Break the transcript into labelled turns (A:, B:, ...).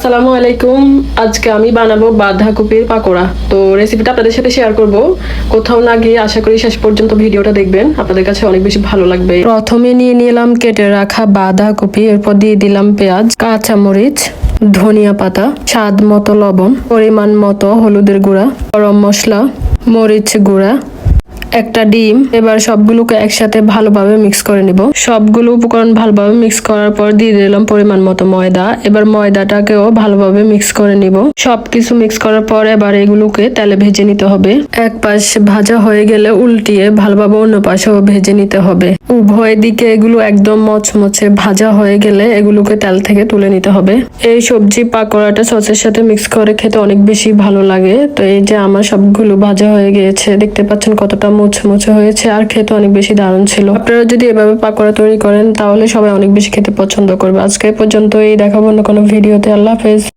A: আসসালামু আলাইকুম। আজকে আমি বানাবো বাঁধাকপির পাকোড়া। তো রেসিপিটা আপনাদের সাথে শেয়ার করব। কোথাও না গিয়ে আশা করি শেষ পর্যন্ত ভিডিওটা দেখবেন, আপনাদের কাছে অনেক বেশি ভালো লাগবে। প্রথমে নিয়ে নিলাম কেটে রাখা বাঁধাকপি, এরপর দিয়ে দিলাম পেঁয়াজ, কাঁচামরিচ, ধনিয়া পাতা, স্বাদ মতো লবণ, পরিমাণ মতো হলুদের গুঁড়া, গরম মশলা, মরিচ গুঁড়া, একটা ডিম। এবার সবগুলোকে একসাথে ভালোভাবে মিক্স করে নিব। সবগুলো উপকরণ ভালোভাবে মিক্স করার পর দিয়ে দিলাম পরিমাণ মতো ময়দা। এবার ময়দাটাকেও ভালোভাবে মিক্স করে নিব। সবকিছু মিক্স করার পর এবার এগুলোকে তেলে ভেজে নিতে হবে। এক পাশ ভাজা হয়ে গেলে উল্টিয়ে ভালোভাবে অন্য পাশেও ভেজে নিতে হবে। উভয় দিকে এগুলো একদম মচমচে ভাজা হয়ে গেলে এগুলোকে তেল থেকে তুলে নিতে হবে। এই সবজি পাকোড়াটা সসের সাথে মিক্স করে খেতে অনেক বেশি ভালো লাগে। তো এই যে আমার সবগুলো ভাজা হয়ে গিয়েছে, দেখতে পাচ্ছেন কতটা মুচমুচে হয়েছে, আর খেতে অনেক বেশি দারুণ ছিল। আপনারা যদি এভাবে পাকোড়া তৈরি করেন তাহলে সবাই অনেক বেশি খেতে পছন্দ করবে। আজকে পর্যন্ত এই দেখাবো না কোনো ভিডিওতে। আল্লাহ হাফেজ।